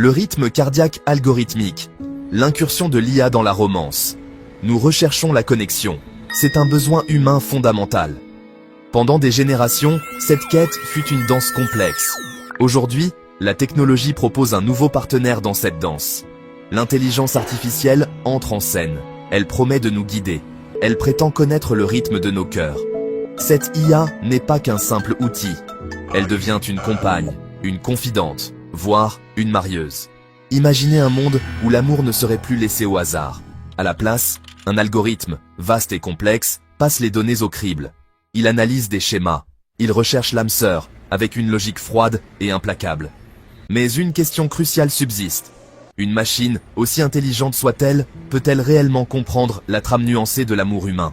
Le rythme cardiaque algorithmique. L'incursion de l'IA dans la romance. Nous recherchons la connexion. C'est un besoin humain fondamental. Pendant des générations, cette quête fut une danse complexe. Aujourd'hui, la technologie propose un nouveau partenaire dans cette danse. L'intelligence artificielle entre en scène. Elle promet de nous guider. Elle prétend connaître le rythme de nos cœurs. Cette IA n'est pas qu'un simple outil. Elle devient une compagne, une confidente, voire une marieuse. Imaginez un monde où l'amour ne serait plus laissé au hasard. À la place, un algorithme, vaste et complexe, passe les données au crible. Il analyse des schémas. Il recherche l'âme sœur, avec une logique froide et implacable. Mais une question cruciale subsiste. Une machine, aussi intelligente soit-elle, peut-elle réellement comprendre la trame nuancée de l'amour humain?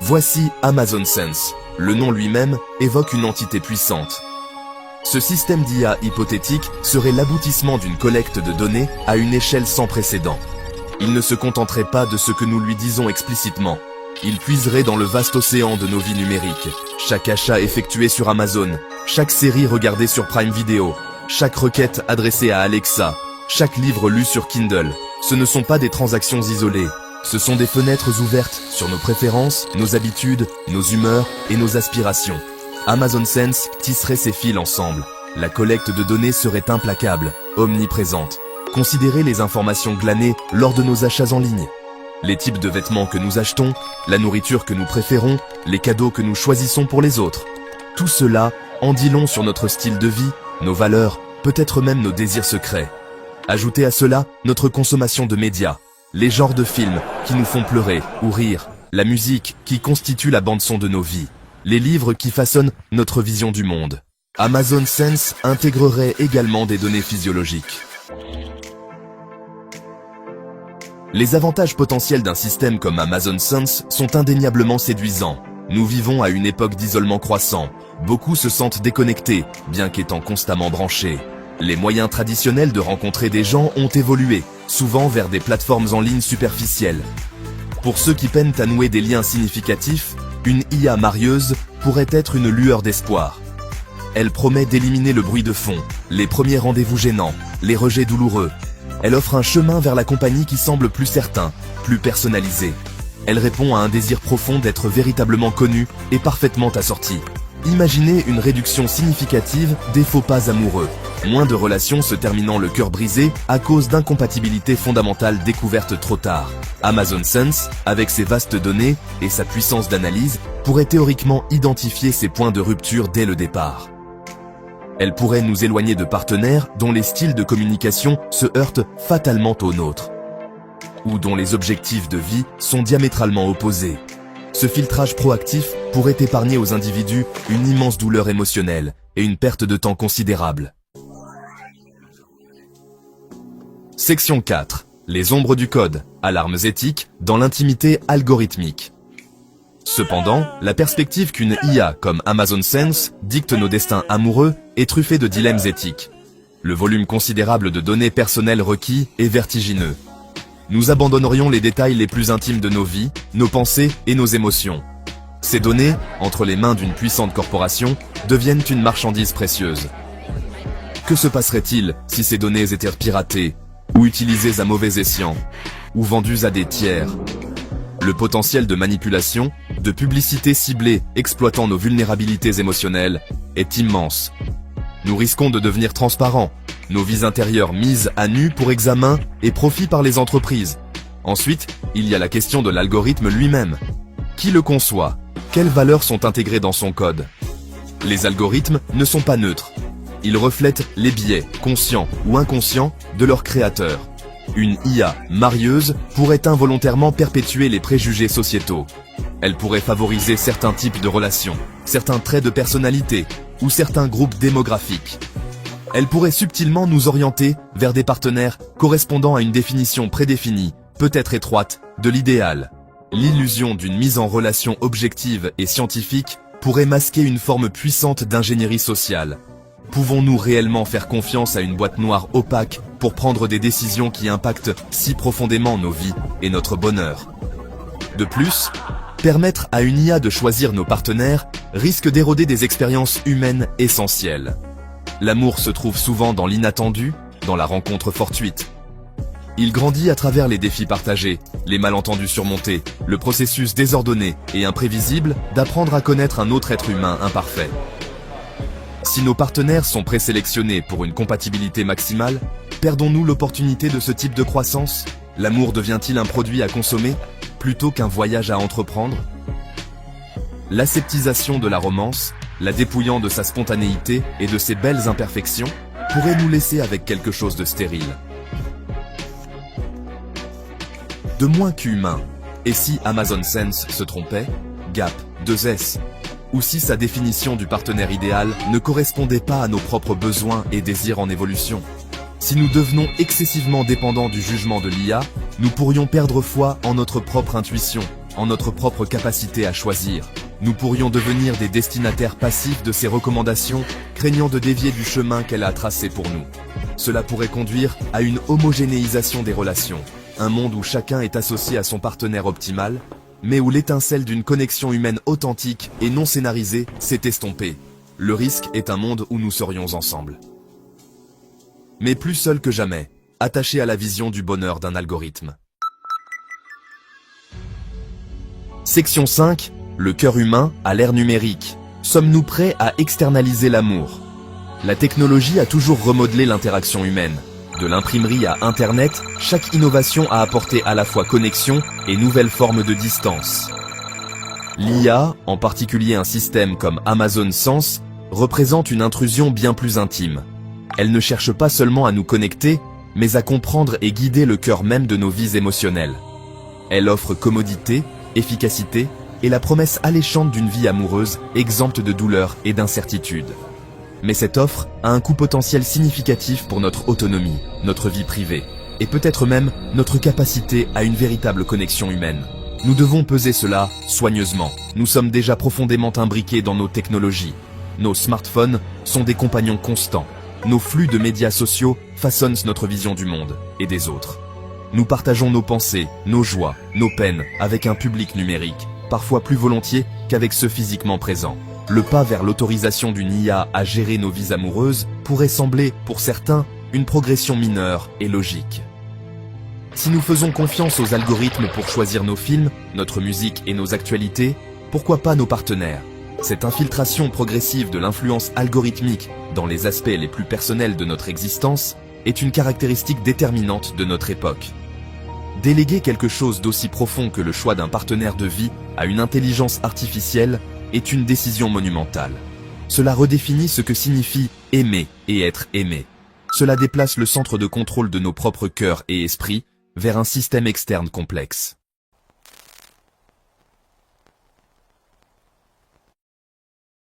Voici Amazon Sense. Le nom lui-même évoque une entité puissante. Ce système d'IA hypothétique serait l'aboutissement d'une collecte de données à une échelle sans précédent. Il ne se contenterait pas de ce que nous lui disons explicitement. Il puiserait dans le vaste océan de nos vies numériques. Chaque achat effectué sur Amazon, chaque série regardée sur Prime Video, chaque requête adressée à Alexa, chaque livre lu sur Kindle, ce ne sont pas des transactions isolées. Ce sont des fenêtres ouvertes sur nos préférences, nos habitudes, nos humeurs et nos aspirations. Amazon Sense tisserait ces fils ensemble. La collecte de données serait implacable, omniprésente. Considérez les informations glanées lors de nos achats en ligne. Les types de vêtements que nous achetons, la nourriture que nous préférons, les cadeaux que nous choisissons pour les autres. Tout cela en dit long sur notre style de vie, nos valeurs, peut-être même nos désirs secrets. Ajoutez à cela notre consommation de médias, les genres de films qui nous font pleurer ou rire, la musique qui constitue la bande-son de nos vies, les livres qui façonnent notre vision du monde. Amazon Sense intégrerait également des données physiologiques. Les avantages potentiels d'un système comme Amazon Sense sont indéniablement séduisants. Nous vivons à une époque d'isolement croissant. Beaucoup se sentent déconnectés, bien qu'étant constamment branchés. Les moyens traditionnels de rencontrer des gens ont évolué, souvent vers des plateformes en ligne superficielles. Pour ceux qui peinent à nouer des liens significatifs, une IA marieuse pourrait être une lueur d'espoir. Elle promet d'éliminer le bruit de fond, les premiers rendez-vous gênants, les rejets douloureux. Elle offre un chemin vers la compagnie qui semble plus certain, plus personnalisé. Elle répond à un désir profond d'être véritablement connu et parfaitement assorti. Imaginez une réduction significative des faux pas amoureux. Moins de relations se terminant le cœur brisé à cause d'incompatibilités fondamentales découvertes trop tard. Amazon Sense, avec ses vastes données et sa puissance d'analyse, pourrait théoriquement identifier ces points de rupture dès le départ. Elle pourrait nous éloigner de partenaires dont les styles de communication se heurtent fatalement aux nôtres, ou dont les objectifs de vie sont diamétralement opposés. Ce filtrage proactif pourrait épargner aux individus une immense douleur émotionnelle et une perte de temps considérable. Section 4. Les ombres du code, alarmes éthiques dans l'intimité algorithmique. Cependant, la perspective qu'une IA comme Amazon Sense dicte nos destins amoureux est truffée de dilemmes éthiques. Le volume considérable de données personnelles requis est vertigineux. Nous abandonnerions les détails les plus intimes de nos vies, nos pensées et nos émotions. Ces données, entre les mains d'une puissante corporation, deviennent une marchandise précieuse. Que se passerait-il si ces données étaient piratées, ou utilisées à mauvais escient, ou vendues à des tiers? Le potentiel de manipulation, de publicité ciblée exploitant nos vulnérabilités émotionnelles, est immense. Nous risquons de devenir transparents, nos vies intérieures mises à nu pour examen et profit par les entreprises. Ensuite, il y a la question de l'algorithme lui-même. Qui le conçoit? Quelles valeurs sont intégrées dans son code? Les algorithmes ne sont pas neutres. Ils reflètent les biais, conscients ou inconscients, de leurs créateurs. Une IA marieuse pourrait involontairement perpétuer les préjugés sociétaux. Elle pourrait favoriser certains types de relations, certains traits de personnalité ou certains groupes démographiques. Elle pourrait subtilement nous orienter vers des partenaires correspondant à une définition prédéfinie, peut-être étroite, de l'idéal. L'illusion d'une mise en relation objective et scientifique pourrait masquer une forme puissante d'ingénierie sociale. Pouvons-nous réellement faire confiance à une boîte noire opaque pour prendre des décisions qui impactent si profondément nos vies et notre bonheur? De plus, permettre à une IA de choisir nos partenaires risque d'éroder des expériences humaines essentielles. L'amour se trouve souvent dans l'inattendu, dans la rencontre fortuite. Il grandit à travers les défis partagés, les malentendus surmontés, le processus désordonné et imprévisible d'apprendre à connaître un autre être humain imparfait. Si nos partenaires sont présélectionnés pour une compatibilité maximale, perdons-nous l'opportunité de ce type de croissance? L'amour devient-il un produit à consommer, plutôt qu'un voyage à entreprendre? L'aseptisation de la romance, la dépouillant de sa spontanéité et de ses belles imperfections, pourrait nous laisser avec quelque chose de stérile. De moins qu'humain. Et si Amazon Sense se trompait? Gap, 2S. Ou si sa définition du partenaire idéal ne correspondait pas à nos propres besoins et désirs en évolution? Si nous devenons excessivement dépendants du jugement de l'IA, nous pourrions perdre foi en notre propre intuition, en notre propre capacité à choisir. Nous pourrions devenir des destinataires passifs de ses recommandations, craignant de dévier du chemin qu'elle a tracé pour nous. Cela pourrait conduire à une homogénéisation des relations, un monde où chacun est associé à son partenaire optimal, mais où l'étincelle d'une connexion humaine authentique et non scénarisée s'est estompée. Le risque est un monde où nous serions ensemble. Mais plus seuls que jamais, attachés à la vision du bonheur d'un algorithme. Section 5. Le cœur humain à l'ère numérique. Sommes-nous prêts à externaliser l'amour? La technologie a toujours remodelé l'interaction humaine. De l'imprimerie à Internet, chaque innovation a apporté à la fois connexion et nouvelles formes de distance. L'IA, en particulier un système comme Amazon Sense, représente une intrusion bien plus intime. Elle ne cherche pas seulement à nous connecter, mais à comprendre et guider le cœur même de nos vies émotionnelles. Elle offre commodité, efficacité et la promesse alléchante d'une vie amoureuse, exempte de douleur et d'incertitude. Mais cette offre a un coût potentiel significatif pour notre autonomie, notre vie privée, et peut-être même notre capacité à une véritable connexion humaine. Nous devons peser cela soigneusement. Nous sommes déjà profondément imbriqués dans nos technologies. Nos smartphones sont des compagnons constants. Nos flux de médias sociaux façonnent notre vision du monde et des autres. Nous partageons nos pensées, nos joies, nos peines avec un public numérique, parfois plus volontiers qu'avec ceux physiquement présents. Le pas vers l'autorisation d'une IA à gérer nos vies amoureuses pourrait sembler, pour certains, une progression mineure et logique. Si nous faisons confiance aux algorithmes pour choisir nos films, notre musique et nos actualités, pourquoi pas nos partenaires? Cette infiltration progressive de l'influence algorithmique dans les aspects les plus personnels de notre existence est une caractéristique déterminante de notre époque. Déléguer quelque chose d'aussi profond que le choix d'un partenaire de vie à une intelligence artificielle est une décision monumentale. Cela redéfinit ce que signifie aimer et être aimé. Cela déplace le centre de contrôle de nos propres cœurs et esprits vers un système externe complexe.